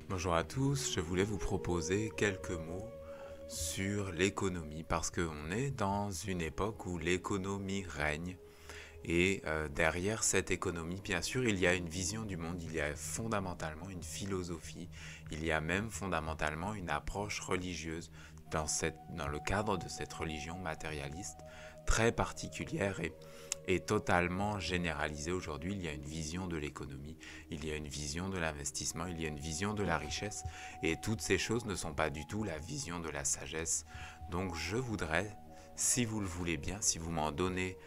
Bonjour à tous, je voulais vous proposer quelques mots sur l'économie parce qu'on est dans une époque où l'économie règne et derrière cette économie, bien sûr, il y a une vision du monde, il y a fondamentalement une philosophie, il y a même fondamentalement une approche religieuse dans le cadre de cette religion matérialiste très particulière et totalement généralisée aujourd'hui. Il y a une vision de l'économie, il y a une vision de l'investissement, il y a une vision de la richesse et toutes ces choses ne sont pas du tout la vision de la sagesse. Donc je voudrais, si vous le voulez bien, si vous m'en donnez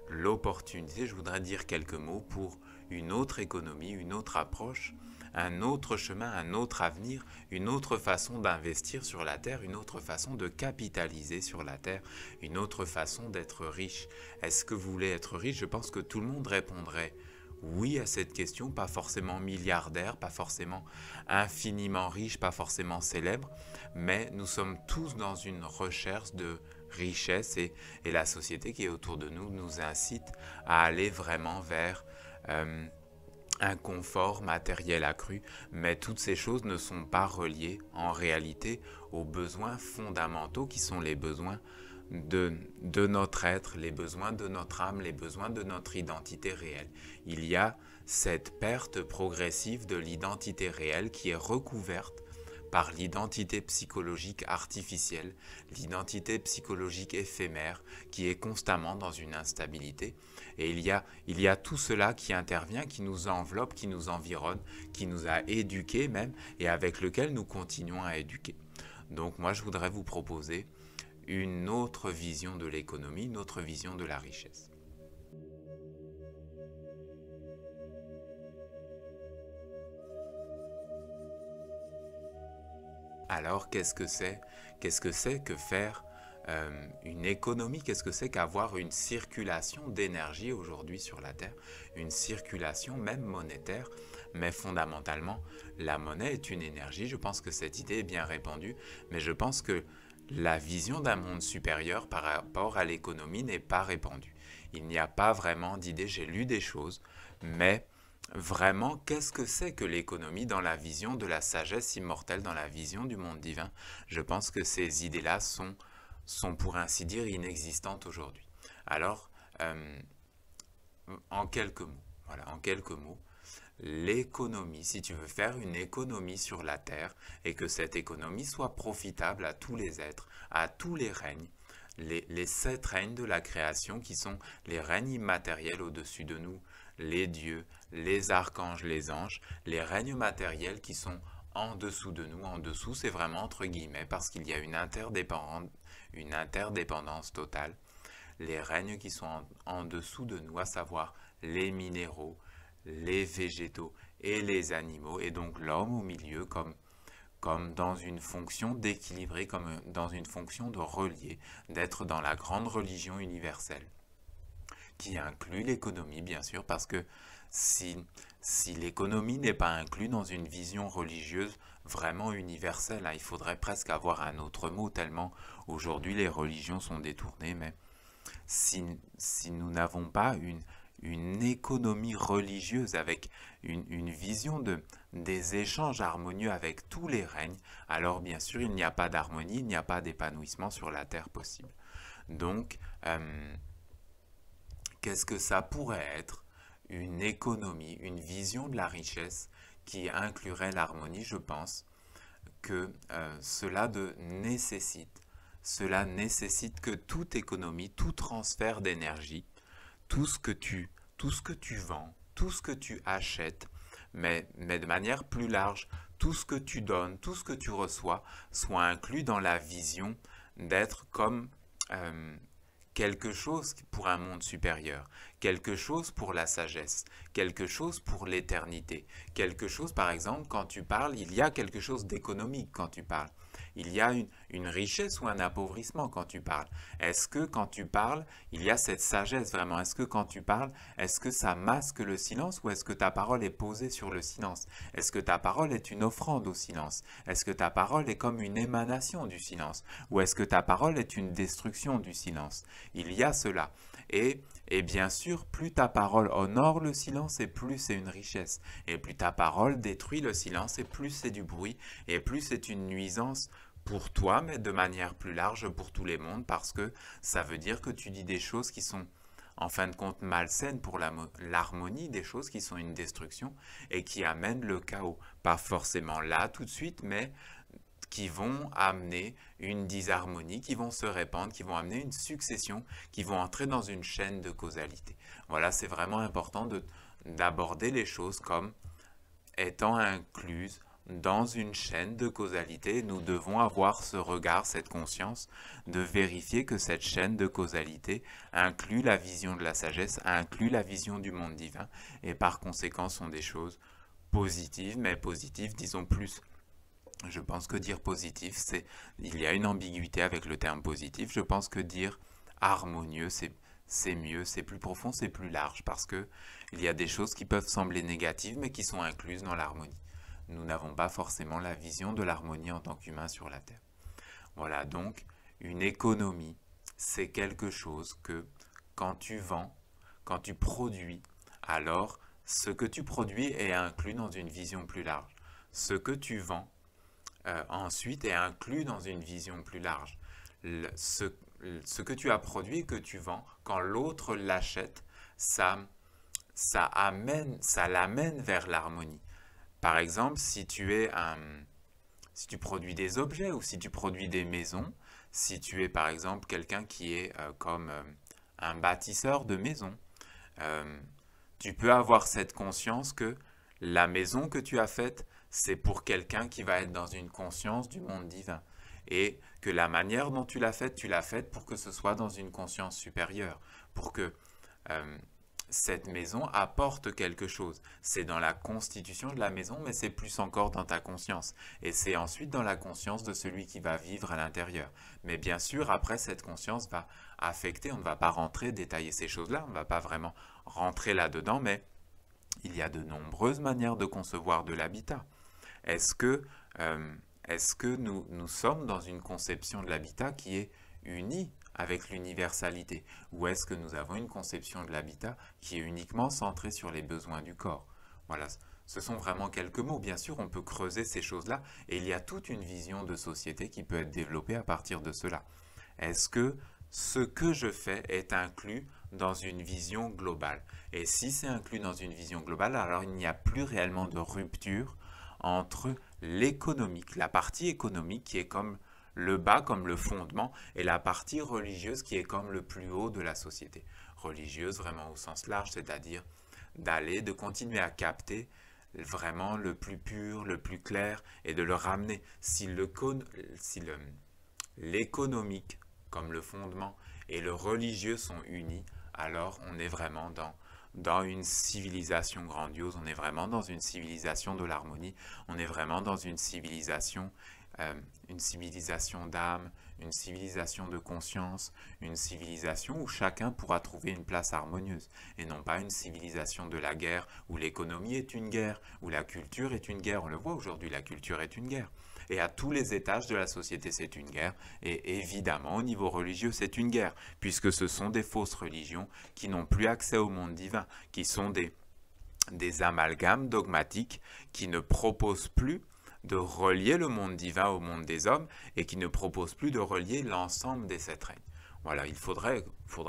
l'opportunité, je voudrais dire quelques mots pour une autre économie, une autre approche, un autre chemin, un autre avenir, une autre façon d'investir sur la terre, une autre façon de capitaliser sur la terre, une autre façon d'être riche. Est-ce que vous voulez être riche? Je pense que tout le monde répondrait oui à cette question, pas forcément milliardaire, pas forcément infiniment riche, pas forcément célèbre, mais nous sommes tous dans une recherche de richesse et la société qui est autour de nous nous incite à aller vraiment vers un confort matériel accru, mais toutes ces choses ne sont pas reliées en réalité aux besoins fondamentaux qui sont les besoins de notre être, les besoins de notre âme, les besoins de notre identité réelle. Il y a cette perte progressive de l'identité réelle qui est recouverte par l'identité psychologique artificielle, l'identité psychologique éphémère qui est constamment dans une instabilité. Et il y a tout cela qui intervient, qui nous enveloppe, qui nous environne, qui nous a éduqués même et avec lequel nous continuons à éduquer. Donc moi je voudrais vous proposer une autre vision de l'économie, une autre vision de la richesse. Alors, qu'est-ce que c'est que faire une économie? Qu'est-ce que c'est qu'avoir une circulation d'énergie aujourd'hui sur la Terre? Une circulation même monétaire, mais fondamentalement, la monnaie est une énergie. Je pense que cette idée est bien répandue, mais je pense que la vision d'un monde supérieur par rapport à l'économie n'est pas répandue. Il n'y a pas vraiment d'idée, j'ai lu des choses, mais vraiment, qu'est-ce que c'est que l'économie dans la vision de la sagesse immortelle, dans la vision du monde divin? Je pense que ces idées-là sont pour ainsi dire inexistantes aujourd'hui. Alors, euh, en quelques mots, voilà, en quelques mots, l'économie, si tu veux faire une économie sur la Terre et que cette économie soit profitable à tous les êtres, à tous les règnes, les 7 règnes de la création qui sont les règnes immatériels au-dessus de nous, les dieux, les archanges, les anges, les règnes matériels qui sont en dessous de nous. En dessous, c'est vraiment entre guillemets parce qu'il y a une interdépendance totale. Les règnes qui sont en dessous de nous, à savoir les minéraux, les végétaux et les animaux, et donc l'homme au milieu comme dans une fonction d'équilibrer, comme dans une fonction de relier, d'être dans la grande religion universelle, qui inclut l'économie, bien sûr, parce que si l'économie n'est pas inclue dans une vision religieuse vraiment universelle, hein, il faudrait presque avoir un autre mot, tellement aujourd'hui les religions sont détournées, mais si nous n'avons pas une économie religieuse avec une vision des échanges harmonieux avec tous les règnes, alors bien sûr il n'y a pas d'harmonie, il n'y a pas d'épanouissement sur la terre possible. Donc, qu'est-ce que ça pourrait être une économie, une vision de la richesse qui inclurait l'harmonie? Je pense que cela nécessite que toute économie, tout transfert d'énergie, tout ce que tu vends, tout ce que tu achètes, mais de manière plus large, tout ce que tu donnes, tout ce que tu reçois, soit inclus dans la vision d'être comme euh, quelque chose pour un monde supérieur, quelque chose pour la sagesse, quelque chose pour l'éternité, quelque chose, par exemple, quand tu parles, il y a quelque chose d'économique quand tu parles. il y a une richesse ou un appauvrissement quand tu parles? Est-ce que quand tu parles, il y a cette sagesse vraiment? Est-ce que quand tu parles, est-ce que ça masque le silence ou est-ce que ta parole est posée sur le silence? Est-ce que ta parole est une offrande au silence? Est-ce que ta parole est comme une émanation du silence? Ou est-ce que ta parole est une destruction du silence? Il y a cela. Et bien sûr, plus ta parole honore le silence et plus c'est une richesse. Et plus ta parole détruit le silence et plus c'est du bruit et plus c'est une nuisance pour toi, mais de manière plus large pour tous les mondes parce que ça veut dire que tu dis des choses qui sont en fin de compte malsaines pour l'harmonie, des choses qui sont une destruction et qui amènent le chaos. Pas forcément là tout de suite, mais qui vont amener une disharmonie, qui vont se répandre, qui vont amener une succession, qui vont entrer dans une chaîne de causalité. Voilà, c'est vraiment important d'aborder les choses comme étant incluses dans une chaîne de causalité. Nous devons avoir ce regard, cette conscience de vérifier que cette chaîne de causalité inclut la vision de la sagesse, inclut la vision du monde divin et par conséquent sont des choses positives, mais positives, disons plus. Je pense que dire positif, il y a une ambiguïté avec le terme positif. Je pense que dire harmonieux, c'est mieux, c'est plus profond, c'est plus large parce que il y a des choses qui peuvent sembler négatives mais qui sont incluses dans l'harmonie. Nous n'avons pas forcément la vision de l'harmonie en tant qu'humains sur la Terre. Voilà, donc une économie, c'est quelque chose que quand tu vends, quand tu produis, alors ce que tu produis est inclus dans une vision plus large. Ce que tu vends ensuite est inclus dans une vision plus large. Ce que tu as produit et que tu vends, quand l'autre l'achète, ça l'amène vers l'harmonie. Par exemple, si tu produis des objets ou si tu produis des maisons, si tu es par exemple quelqu'un qui est comme un bâtisseur de maisons, tu peux avoir cette conscience que la maison que tu as faite, c'est pour quelqu'un qui va être dans une conscience du monde divin. Et que la manière dont tu l'as faite pour que ce soit dans une conscience supérieure, pour que cette maison apporte quelque chose. C'est dans la constitution de la maison, mais c'est plus encore dans ta conscience. Et c'est ensuite dans la conscience de celui qui va vivre à l'intérieur. Mais bien sûr, après, cette conscience va affecter, on ne va pas rentrer, détailler ces choses-là, on ne va pas vraiment rentrer là-dedans, mais il y a de nombreuses manières de concevoir de l'habitat. Est-ce que nous sommes dans une conception de l'habitat qui est unie avec l'universalité? Ou est-ce que nous avons une conception de l'habitat qui est uniquement centrée sur les besoins du corps? Voilà, ce sont vraiment quelques mots. Bien sûr, on peut creuser ces choses-là et il y a toute une vision de société qui peut être développée à partir de cela. Est-ce que ce que je fais est inclus dans une vision globale? Et si c'est inclus dans une vision globale, alors il n'y a plus réellement de rupture entre l'économique, la partie économique qui est comme le bas, comme le fondement, et la partie religieuse qui est comme le plus haut de la société. Religieuse vraiment au sens large, c'est-à-dire de continuer à capter vraiment le plus pur, le plus clair, et de le ramener. Si l'économique, comme le fondement, et le religieux sont unis, alors on est vraiment dans une civilisation grandiose, on est vraiment dans une civilisation de l'harmonie, on est vraiment dans une civilisation d'âme, une civilisation de conscience, une civilisation où chacun pourra trouver une place harmonieuse, et non pas une civilisation de la guerre, où l'économie est une guerre, où la culture est une guerre. On le voit aujourd'hui, la culture est une guerre. Et à tous les étages de la société, c'est une guerre. Et évidemment, au niveau religieux, c'est une guerre, puisque ce sont des fausses religions qui n'ont plus accès au monde divin, qui sont des amalgames dogmatiques qui ne proposent plus de relier le monde divin au monde des hommes et qui ne proposent plus de relier l'ensemble des sept règnes. Voilà, il faudrait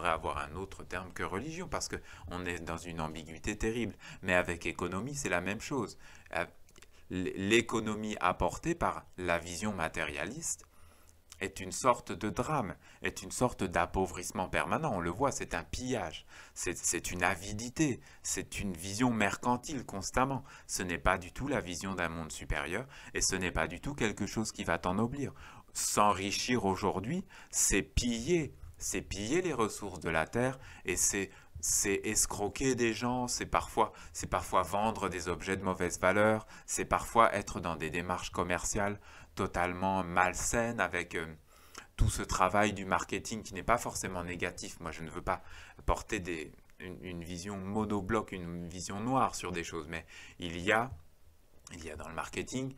avoir un autre terme que religion parce qu'on est dans une ambiguïté terrible. Mais avec économie, c'est la même chose. L'économie apportée par la vision matérialiste est une sorte de drame, est une sorte d'appauvrissement permanent. On le voit, c'est un pillage, c'est une avidité, c'est une vision mercantile constamment. Ce n'est pas du tout la vision d'un monde supérieur et ce n'est pas du tout quelque chose qui va t'ennoblir. S'enrichir aujourd'hui, c'est piller les ressources de la terre et c'est c'est escroquer des gens, c'est parfois vendre des objets de mauvaise valeur, c'est parfois être dans des démarches commerciales totalement malsaines avec tout ce travail du marketing qui n'est pas forcément négatif. Moi, je ne veux pas porter une vision monobloc, une vision noire sur des choses, mais il y a, il y a dans le marketing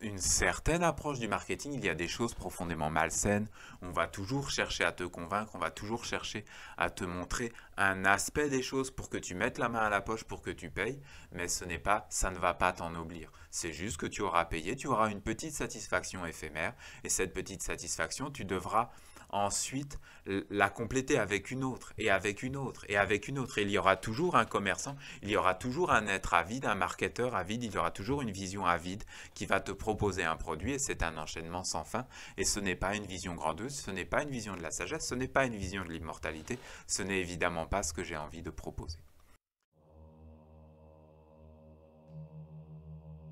une certaine approche du marketing, il y a des choses profondément malsaines. On va toujours chercher à te convaincre, on va toujours chercher à te montrer un aspect des choses pour que tu mettes la main à la poche, pour que tu payes, mais ça ne va pas t'ennoblir. C'est juste que tu auras payé, tu auras une petite satisfaction éphémère, et cette petite satisfaction, tu devras ensuite la compléter avec une autre, et avec une autre, et avec une autre. Et il y aura toujours un commerçant, il y aura toujours un être avide, un marketeur avide, il y aura toujours une vision avide qui va te proposer un produit, et c'est un enchaînement sans fin. Et ce n'est pas une vision grandeuse, ce n'est pas une vision de la sagesse, ce n'est pas une vision de l'immortalité, ce n'est évidemment pas ce que j'ai envie de proposer.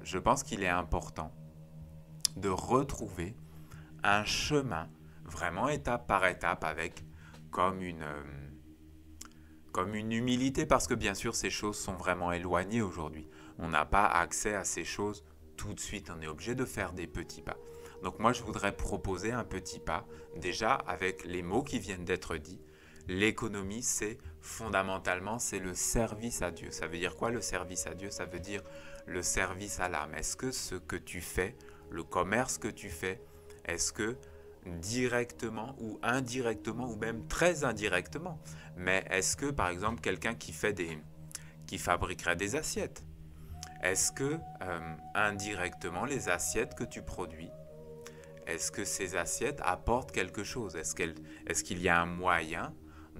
Je pense qu'il est important de retrouver un chemin vraiment étape par étape avec comme une, euh, comme une humilité parce que bien sûr ces choses sont vraiment éloignées aujourd'hui. On n'a pas accès à ces choses tout de suite, on est obligé de faire des petits pas. Donc moi je voudrais proposer un petit pas déjà avec les mots qui viennent d'être dits. L'économie c'est fondamentalement c'est le service à Dieu. Ça veut dire quoi le service à Dieu? Ça veut dire le service à l'âme. Est-ce que ce que tu fais, le commerce que tu fais, est-ce que directement ou indirectement ou même très indirectement. Mais est-ce que par exemple quelqu'un qui fabriquerait des assiettes, est-ce que indirectement les assiettes que tu produis, est-ce que ces assiettes apportent quelque chose? Est-ce qu'il y a un moyen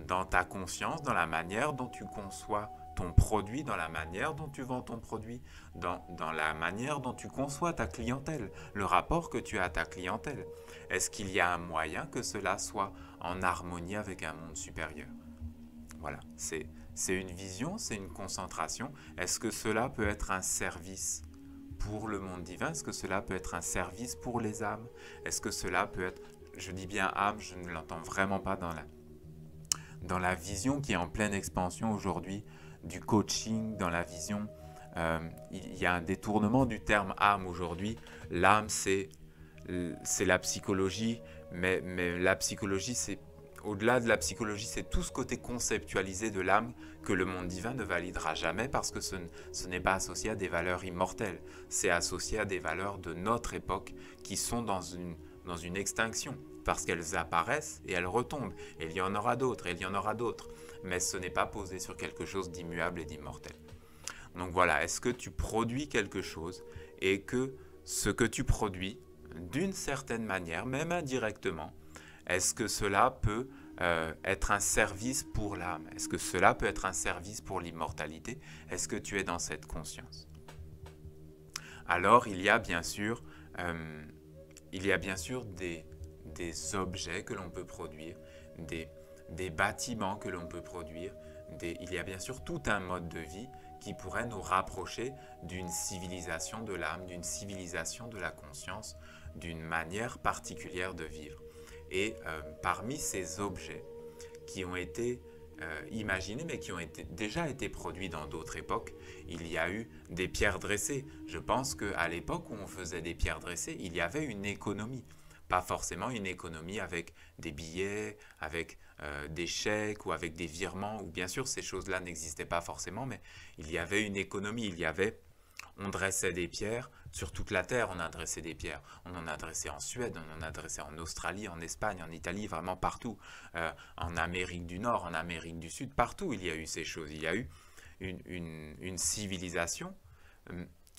dans ta conscience, dans la manière dont tu conçois ton produit, dans la manière dont tu vends ton produit, dans la manière dont tu conçois ta clientèle, le rapport que tu as à ta clientèle? Est-ce qu'il y a un moyen que cela soit en harmonie avec un monde supérieur? Voilà, c'est une vision, c'est une concentration. Est-ce que cela peut être un service pour le monde divin? Est-ce que cela peut être un service pour les âmes? Est-ce que cela peut être, je dis bien âme, je ne l'entends vraiment pas dans la vision qui est en pleine expansion aujourd'hui du coaching, dans la vision, il y a un détournement du terme âme aujourd'hui. L'âme, c'est la psychologie, mais la psychologie, c'est au-delà de la psychologie, c'est tout ce côté conceptualisé de l'âme que le monde divin ne validera jamais parce que ce n'est pas associé à des valeurs immortelles. C'est associé à des valeurs de notre époque qui sont dans une extinction parce qu'elles apparaissent et elles retombent. Et il y en aura d'autres, et il y en aura d'autres. Mais ce n'est pas posé sur quelque chose d'immuable et d'immortel. Donc voilà, est-ce que tu produis quelque chose et que ce que tu produis, d'une certaine manière, même indirectement, est-ce que cela peut être un service pour l'âme? Est-ce que cela peut être un service pour l'immortalité? Est-ce que tu es dans cette conscience? Alors, il y a bien sûr des objets que l'on peut produire, des bâtiments que l'on peut produire, il y a bien sûr tout un mode de vie qui pourrait nous rapprocher d'une civilisation de l'âme, d'une civilisation de la conscience, d'une manière particulière de vivre. Et parmi ces objets qui ont été imaginés, mais qui ont déjà été produits dans d'autres époques, il y a eu des pierres dressées. Je pense qu'à l'époque où on faisait des pierres dressées, il y avait une économie. Pas forcément une économie avec des billets, avec des chèques ou avec des virements, ou bien sûr ces choses-là n'existaient pas forcément, mais il y avait une économie, on dressait des pierres, sur toute la terre on a dressé des pierres, on en a dressé en Suède, on en a dressé en Australie, en Espagne, en Italie, vraiment partout, en Amérique du Nord, en Amérique du Sud, partout il y a eu ces choses, il y a eu une civilisation.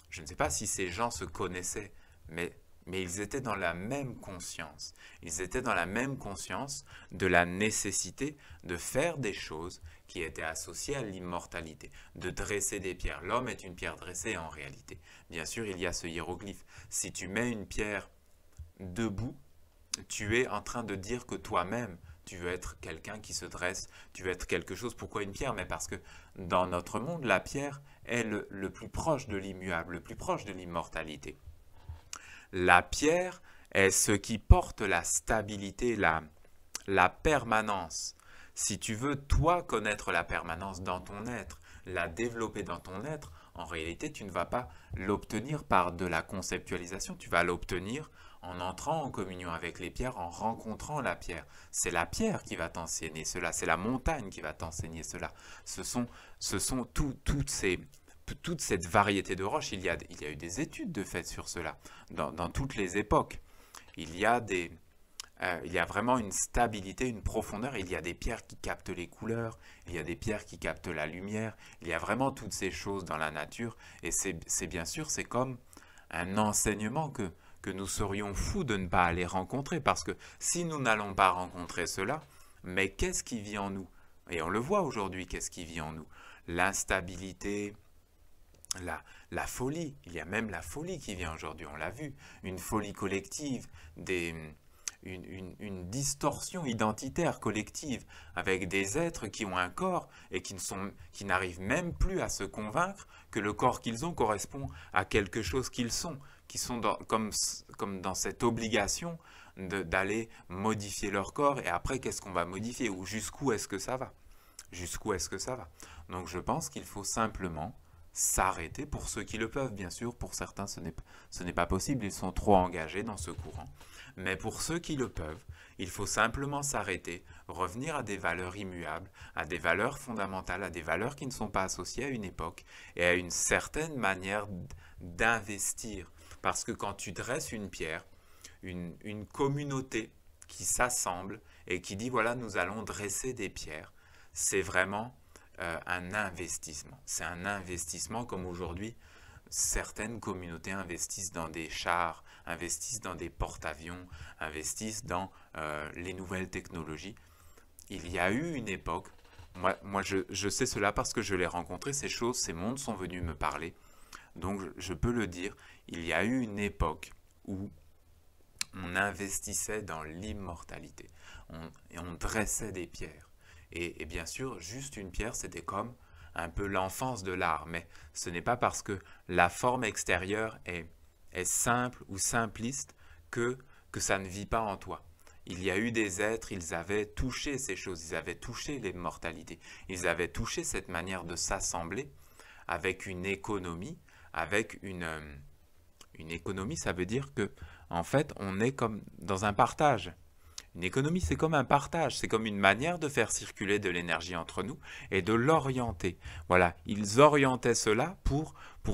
Je ne sais pas si ces gens se connaissaient, mais ils étaient dans la même conscience. Ils étaient dans la même conscience de la nécessité de faire des choses qui étaient associées à l'immortalité, de dresser des pierres. L'homme est une pierre dressée en réalité. Bien sûr, il y a ce hiéroglyphe. Si tu mets une pierre debout, tu es en train de dire que toi-même, tu veux être quelqu'un qui se dresse, tu veux être quelque chose. Pourquoi une pierre? Mais parce que dans notre monde, la pierre est le plus proche de l'immuable, le plus proche de l'immortalité. La pierre est ce qui porte la stabilité, la permanence. Si tu veux, toi, connaître la permanence dans ton être, la développer dans ton être, en réalité, tu ne vas pas l'obtenir par de la conceptualisation, tu vas l'obtenir en entrant en communion avec les pierres, en rencontrant la pierre. C'est la pierre qui va t'enseigner cela, c'est la montagne qui va t'enseigner cela. Ce sont toute cette variété de roches. Il y a eu des études de fait sur cela, dans toutes les époques. Il y a il y a vraiment une stabilité, une profondeur. Il y a des pierres qui captent les couleurs, il y a des pierres qui captent la lumière. Il y a vraiment toutes ces choses dans la nature. Et c'est bien sûr, c'est comme un enseignement que nous serions fous de ne pas aller rencontrer. Parce que si nous n'allons pas rencontrer cela, mais qu'est-ce qui vit en nous? Et on le voit aujourd'hui, qu'est-ce qui vit en nous? L'instabilité, la folie. Il y a même la folie qui vient aujourd'hui, on l'a vu. Une folie collective, une distorsion identitaire collective avec des êtres qui ont un corps et qui n'arrivent même plus à se convaincre que le corps qu'ils ont correspond à quelque chose qu'ils sont, qui sont comme dans cette obligation d'aller modifier leur corps et après qu'est-ce qu'on va modifier ou jusqu'où est-ce que ça va? Jusqu'où est-ce que ça va? Donc je pense qu'il faut simplement s'arrêter, pour ceux qui le peuvent bien sûr, pour certains ce n'est pas possible, ils sont trop engagés dans ce courant. Mais pour ceux qui le peuvent, il faut simplement s'arrêter, revenir à des valeurs immuables, à des valeurs fondamentales, à des valeurs qui ne sont pas associées à une époque et à une certaine manière d'investir. Parce que quand tu dresses une pierre, une communauté qui s'assemble et qui dit voilà, nous allons dresser des pierres, c'est vraiment un investissement. C'est un investissement comme aujourd'hui, certaines communautés investissent dans des chars, investissent dans des porte-avions, investissent dans les nouvelles technologies. Il y a eu une époque, moi je sais cela parce que je l'ai rencontré, ces choses, ces mondes sont venus me parler. Donc je peux le dire, il y a eu une époque où on investissait dans l'immortalité. Et on dressait des pierres. Et bien sûr, juste une pierre, c'était comme un peu l'enfance de l'art. Mais ce n'est pas parce que la forme extérieure est simple ou simpliste que ça ne vit pas en toi. Il y a eu des êtres, ils avaient touché ces choses, ils avaient touché l'immortalité, ils avaient touché cette manière de s'assembler avec une économie, une économie, ça veut dire que en fait, on est comme dans un partage. Une économie, c'est comme un partage, c'est comme une manière de faire circuler de l'énergie entre nous et de l'orienter. Voilà, ils orientaient cela pour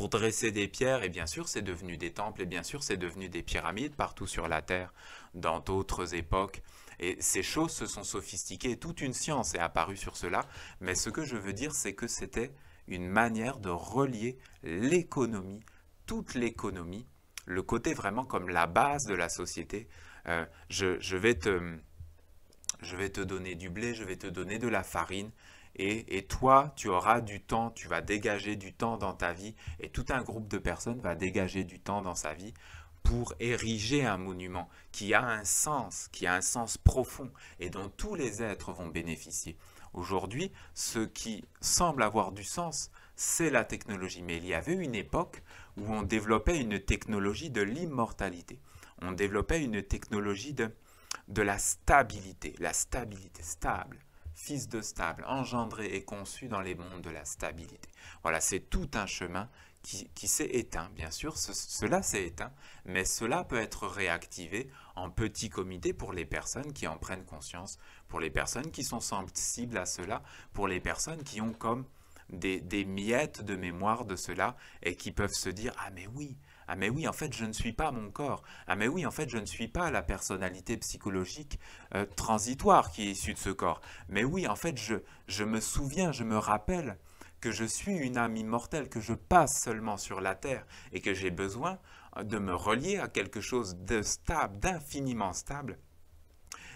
dresser des pierres, et bien sûr, c'est devenu des temples, et bien sûr, c'est devenu des pyramides partout sur la Terre, dans d'autres époques. Et ces choses se sont sophistiquées, toute une science est apparue sur cela, mais ce que je veux dire, c'est que c'était une manière de relier l'économie, toute l'économie, le côté vraiment comme la base de la société. Je vais te donner du blé, je vais te donner de la farine, et toi, tu auras du temps, tu vas dégager du temps dans ta vie, et tout un groupe de personnes va dégager du temps dans sa vie pour ériger un monument qui a un sens profond, et dont tous les êtres vont bénéficier. Aujourd'hui, ce qui semble avoir du sens, c'est la technologie. Mais il y avait une époque où on développait une technologie de l'immortalité. On développait une technologie de la stabilité stable, fils de stable, engendré et conçu dans les mondes de la stabilité. Voilà, c'est tout un chemin qui s'est éteint, bien sûr, cela s'est éteint, mais cela peut être réactivé en petits comités pour les personnes qui en prennent conscience, pour les personnes qui sont sensibles à cela, pour les personnes qui ont comme des miettes de mémoire de cela et qui peuvent se dire « Ah mais oui, en fait, je ne suis pas mon corps. Ah mais oui, en fait, je ne suis pas la personnalité psychologique transitoire qui est issue de ce corps. Mais oui, en fait, je me souviens, je me rappelle que je suis une âme immortelle, que je passe seulement sur la terre et que j'ai besoin de me relier à quelque chose de stable, d'infiniment stable.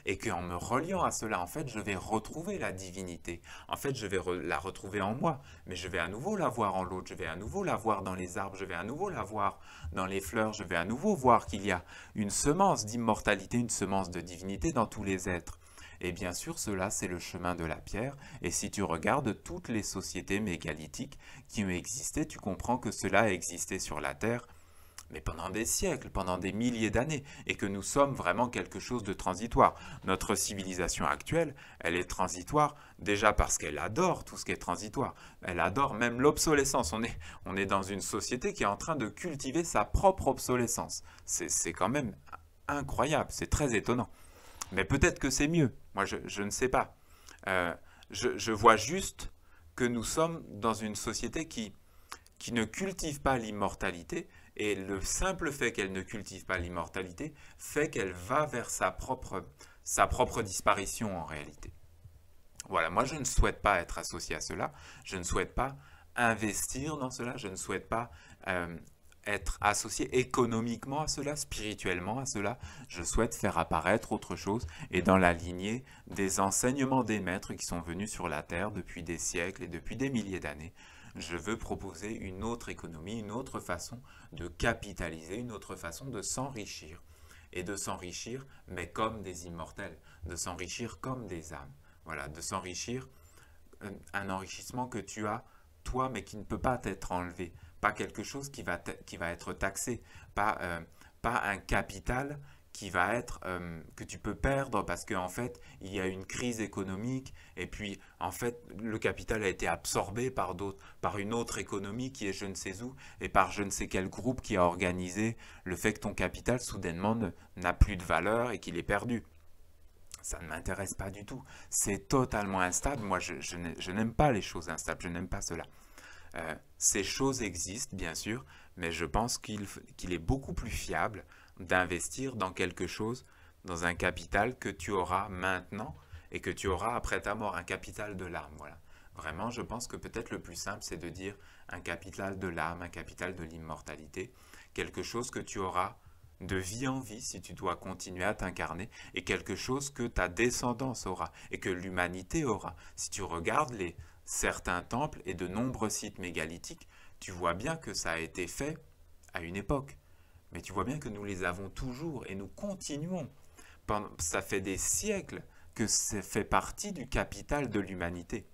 Et qu'en me reliant à cela, en fait, je vais retrouver la divinité. En fait, je vais la retrouver en moi, mais je vais à nouveau la voir en l'autre, je vais à nouveau la voir dans les arbres, je vais à nouveau la voir dans les fleurs, je vais à nouveau voir qu'il y a une semence d'immortalité, une semence de divinité dans tous les êtres. Et bien sûr, cela, c'est le chemin de la pierre. Et si tu regardes toutes les sociétés mégalithiques qui ont existé, tu comprends que cela a existé sur la Terre mais pendant des siècles, pendant des milliers d'années, et que nous sommes vraiment quelque chose de transitoire. Notre civilisation actuelle, elle est transitoire déjà parce qu'elle adore tout ce qui est transitoire. Elle adore même l'obsolescence. On est dans une société qui est en train de cultiver sa propre obsolescence. C'est quand même incroyable, c'est très étonnant. Mais peut-être que c'est mieux. Moi, je ne sais pas. Euh, je vois juste que nous sommes dans une société qui ne cultive pas l'immortalité, et le simple fait qu'elle ne cultive pas l'immortalité fait qu'elle va vers sa propre disparition en réalité. Voilà, moi je ne souhaite pas être associé à cela, je ne souhaite pas investir dans cela, je ne souhaite pas euh, être associé économiquement à cela, spirituellement à cela, je souhaite faire apparaître autre chose et dans la lignée des enseignements des maîtres qui sont venus sur la terre depuis des siècles et depuis des milliers d'années. Je veux proposer une autre économie, une autre façon de capitaliser, une autre façon de s'enrichir. Et de s'enrichir, mais comme des immortels, de s'enrichir comme des âmes. Voilà, de s'enrichir, un enrichissement que tu as, toi, mais qui ne peut pas t'être enlevé. Pas quelque chose qui va être taxé. Pas un capital qui va être que tu peux perdre parce qu'en fait il y a une crise économique et puis en fait le capital a été absorbé par d'autres, par une autre économie qui est je ne sais où et par je ne sais quel groupe qui a organisé le fait que ton capital soudainement n'a plus de valeur et qu'il est perdu. Ça ne m'intéresse pas du tout. C'est totalement instable. Moi, je n'aime pas les choses instables. Je n'aime pas cela. Ces choses existent, bien sûr, mais je pense qu'il est beaucoup plus fiable d'investir dans quelque chose, dans un capital que tu auras maintenant et que tu auras après ta mort, un capital de l'âme. Voilà. Vraiment, je pense que peut-être le plus simple, c'est de dire un capital de l'âme, un capital de l'immortalité, quelque chose que tu auras de vie en vie si tu dois continuer à t'incarner et quelque chose que ta descendance aura et que l'humanité aura. Si tu regardes certains temples et de nombreux sites mégalithiques, tu vois bien que ça a été fait à une époque. Mais tu vois bien que nous les avons toujours et nous continuons. Ça fait des siècles que ça fait partie du capital de l'humanité.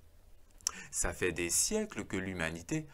Ça fait des siècles que l'humanité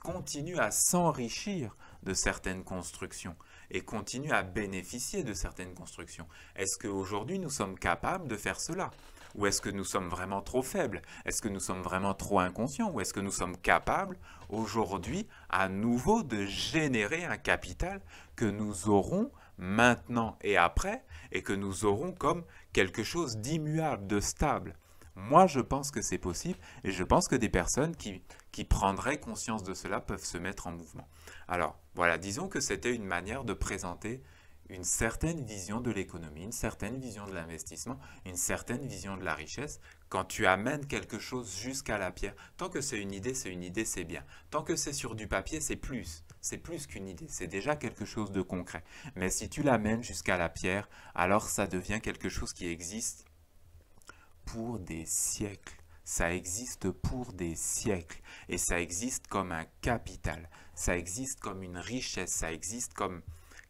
continue à s'enrichir de certaines constructions et continue à bénéficier de certaines constructions. Est-ce qu'aujourd'hui nous sommes capables de faire cela? Ou est-ce que nous sommes vraiment trop faibles? Est-ce que nous sommes vraiment trop inconscients? Ou est-ce que nous sommes capables aujourd'hui à nouveau de générer un capital que nous aurons maintenant et après et que nous aurons comme quelque chose d'immuable, de stable? Moi, je pense que c'est possible et je pense que des personnes qui prendraient conscience de cela peuvent se mettre en mouvement. Alors, voilà, disons que c'était une manière de présenter une certaine vision de l'économie, une certaine vision de l'investissement, une certaine vision de la richesse. Quand tu amènes quelque chose jusqu'à la pierre, tant que c'est une idée, c'est bien. Tant que c'est sur du papier, c'est plus. C'est plus qu'une idée, c'est déjà quelque chose de concret. Mais si tu l'amènes jusqu'à la pierre, alors ça devient quelque chose qui existe pour des siècles. Ça existe pour des siècles. Et ça existe comme un capital. Ça existe comme une richesse. Ça existe comme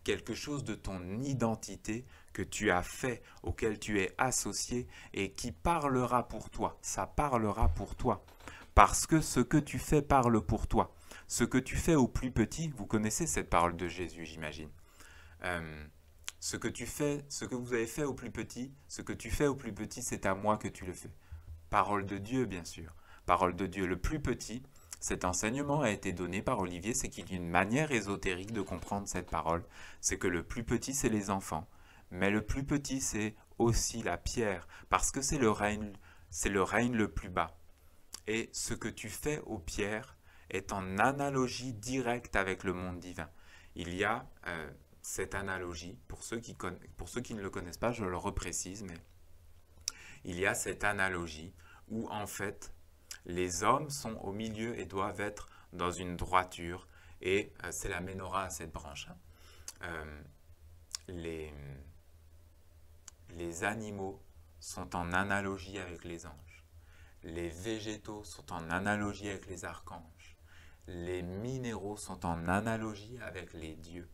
quelque chose de ton identité que tu as fait, auquel tu es associé et qui parlera pour toi. Ça parlera pour toi. Parce que ce que tu fais parle pour toi. Ce que tu fais au plus petit, vous connaissez cette parole de Jésus, j'imagine. Ce que tu fais, ce que vous avez fait au plus petit, ce que tu fais au plus petit, c'est à moi que tu le fais. Parole de Dieu, bien sûr. Parole de Dieu, le plus petit. Cet enseignement a été donné par Olivier, c'est qu'il y a une manière ésotérique de comprendre cette parole. C'est que le plus petit, c'est les enfants. Mais le plus petit, c'est aussi la pierre, parce que c'est le règne le plus bas. Et ce que tu fais aux pierres est en analogie directe avec le monde divin. Il y a cette analogie, pour ceux qui ne le connaissent pas, je le reprécise, mais il y a cette analogie où en fait les hommes sont au milieu et doivent être dans une droiture, et c'est la menorah à cette branche. Les, les animaux sont en analogie avec les anges. Les végétaux sont en analogie avec les archanges. Les minéraux sont en analogie avec les dieux.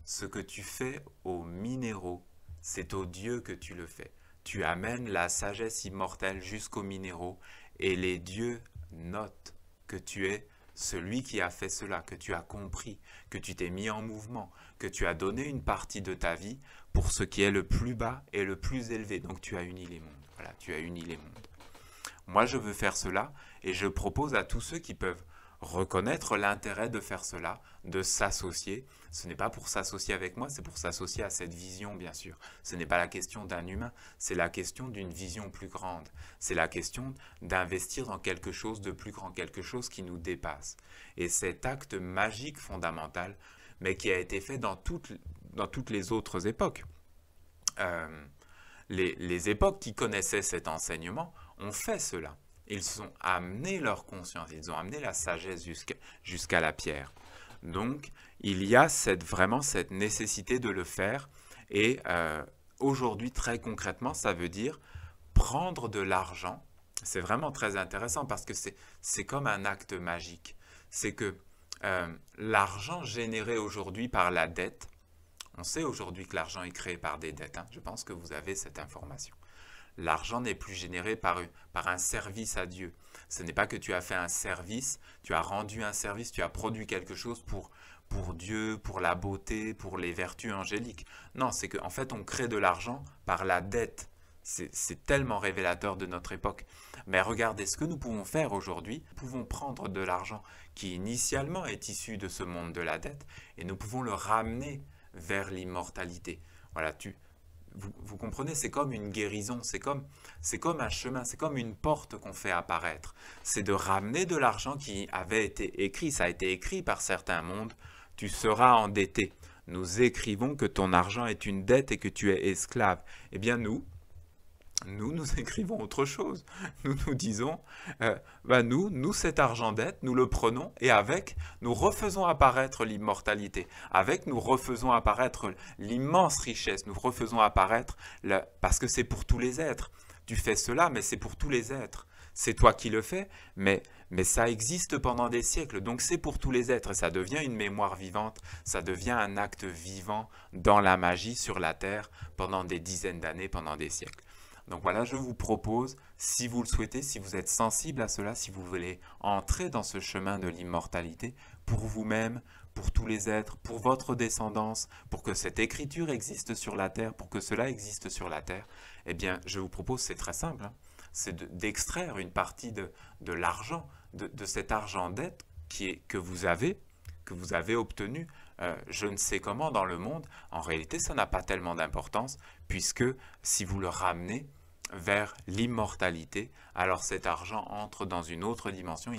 Ce que tu fais aux minéraux, c'est aux dieux que tu le fais. Tu amènes la sagesse immortelle jusqu'aux minéraux et les dieux notent que tu es celui qui a fait cela, que tu as compris, que tu t'es mis en mouvement, que tu as donné une partie de ta vie pour ce qui est le plus bas et le plus élevé. Donc tu as uni les mondes. Voilà, tu as uni les mondes. Moi, je veux faire cela et je propose à tous ceux qui peuvent reconnaître l'intérêt de faire cela, de s'associer. Ce n'est pas pour s'associer avec moi, c'est pour s'associer à cette vision, bien sûr. Ce n'est pas la question d'un humain, c'est la question d'une vision plus grande. C'est la question d'investir dans quelque chose de plus grand, quelque chose qui nous dépasse. Et cet acte magique fondamental, mais qui a été fait dans toutes les autres époques. Les époques qui connaissaient cet enseignement ont fait cela. Ils ont amené leur conscience, ils ont amené la sagesse jusqu'à la pierre. Donc, il y a vraiment cette nécessité de le faire. Et aujourd'hui, très concrètement, ça veut dire prendre de l'argent. C'est vraiment très intéressant parce que c'est comme un acte magique. C'est que l'argent généré aujourd'hui par la dette, on sait aujourd'hui que l'argent est créé par des dettes. Je pense que vous avez cette information. L'argent n'est plus généré par un service à Dieu. Ce n'est pas que tu as fait un service, tu as rendu un service, tu as produit quelque chose pour Dieu, pour la beauté, pour les vertus angéliques. Non, c'est qu'en fait, on crée de l'argent par la dette. C'est tellement révélateur de notre époque. Mais regardez ce que nous pouvons faire aujourd'hui. Nous pouvons prendre de l'argent qui initialement est issu de ce monde de la dette et nous pouvons le ramener vers l'immortalité. Voilà, vous comprenez, c'est comme une guérison, c'est comme un chemin, c'est comme une porte qu'on fait apparaître. C'est de ramener de l'argent qui avait été écrit, ça a été écrit par certains mondes, tu seras endetté. Nous écrivons que ton argent est une dette et que tu es esclave. Eh bien nous écrivons autre chose. Nous disons, nous, cet argent dette, nous le prenons et avec, nous refaisons apparaître l'immortalité. Avec, nous refaisons apparaître l'immense richesse. Nous refaisons apparaître, parce que c'est pour tous les êtres. Tu fais cela, mais c'est pour tous les êtres. C'est toi qui le fais, mais ça existe pendant des siècles. Donc c'est pour tous les êtres. Et ça devient une mémoire vivante. Ça devient un acte vivant dans la magie sur la terre pendant des dizaines d'années, pendant des siècles. Donc voilà, je vous propose, si vous le souhaitez, si vous êtes sensible à cela, si vous voulez entrer dans ce chemin de l'immortalité, pour vous-même, pour tous les êtres, pour votre descendance, pour que cette écriture existe sur la terre, pour que cela existe sur la terre, eh bien, je vous propose, c'est très simple, c'est d'extraire une partie de l'argent, de cet argent dette que vous avez obtenu, je ne sais comment dans le monde. En réalité, ça n'a pas tellement d'importance, puisque si vous le ramenez vers l'immortalité, alors cet argent entre dans une autre dimension,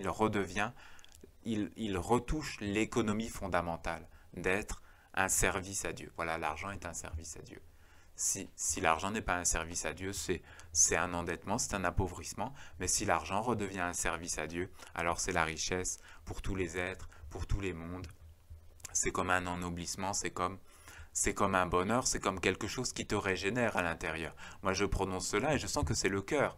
il retouche l'économie fondamentale d'être un service à Dieu. Voilà, l'argent est un service à Dieu. Si l'argent n'est pas un service à Dieu, c'est un endettement, c'est un appauvrissement, mais si l'argent redevient un service à Dieu, alors c'est la richesse pour tous les êtres, pour tous les mondes. C'est comme un ennoblissement, c'est comme un bonheur, c'est comme quelque chose qui te régénère à l'intérieur. Moi, je prononce cela et je sens que c'est le cœur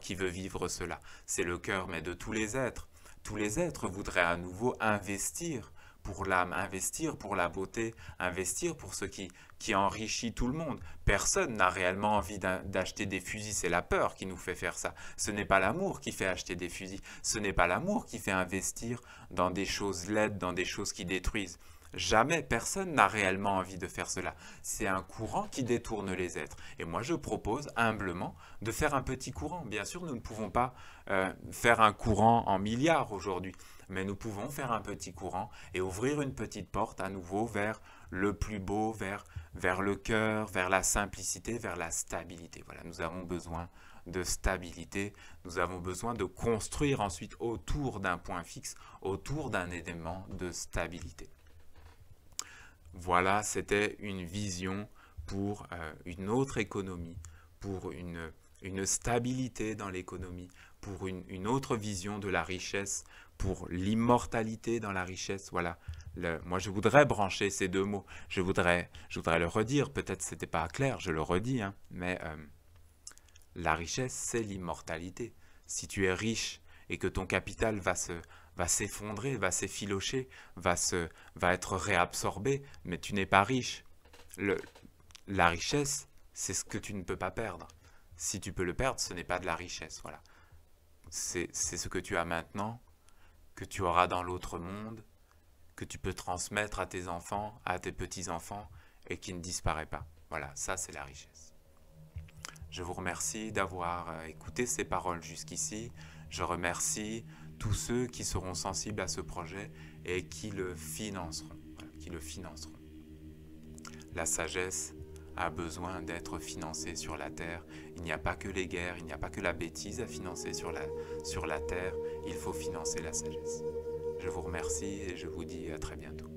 qui veut vivre cela. C'est le cœur, mais de tous les êtres. Tous les êtres voudraient à nouveau investir pour l'âme, investir pour la beauté, investir pour ce qui enrichit tout le monde. Personne n'a réellement envie d'acheter des fusils, c'est la peur qui nous fait faire ça. Ce n'est pas l'amour qui fait acheter des fusils, ce n'est pas l'amour qui fait investir dans des choses laides, dans des choses qui détruisent. Jamais, personne n'a réellement envie de faire cela. C'est un courant qui détourne les êtres. Et moi, je propose humblement de faire un petit courant. Bien sûr, nous ne pouvons pas faire un courant en milliards aujourd'hui, mais nous pouvons faire un petit courant et ouvrir une petite porte à nouveau vers le plus beau, vers le cœur, vers la simplicité, vers la stabilité. Voilà, nous avons besoin de stabilité, nous avons besoin de construire ensuite autour d'un point fixe, autour d'un élément de stabilité. Voilà, c'était une vision pour une autre économie, pour une stabilité dans l'économie, pour une autre vision de la richesse, pour l'immortalité dans la richesse. Voilà, moi je voudrais brancher ces deux mots, je voudrais le redire, peut-être ce n'était pas clair, je le redis, mais la richesse c'est l'immortalité. Si tu es riche et que ton capital va s'effondrer, va s'effilocher, va être réabsorbé, mais tu n'es pas riche. La richesse, c'est ce que tu ne peux pas perdre. Si tu peux le perdre, ce n'est pas de la richesse. Voilà. C'est ce que tu as maintenant que tu auras dans l'autre monde, que tu peux transmettre à tes enfants, à tes petits-enfants, et qui ne disparaît pas. Voilà, ça c'est la richesse. Je vous remercie d'avoir écouté ces paroles jusqu'ici. Je remercie tous ceux qui seront sensibles à ce projet et qui le financeront. Voilà, qui le financeront. La sagesse a besoin d'être financée sur la terre. Il n'y a pas que les guerres, il n'y a pas que la bêtise à financer sur la terre. Il faut financer la sagesse. Je vous remercie et je vous dis à très bientôt.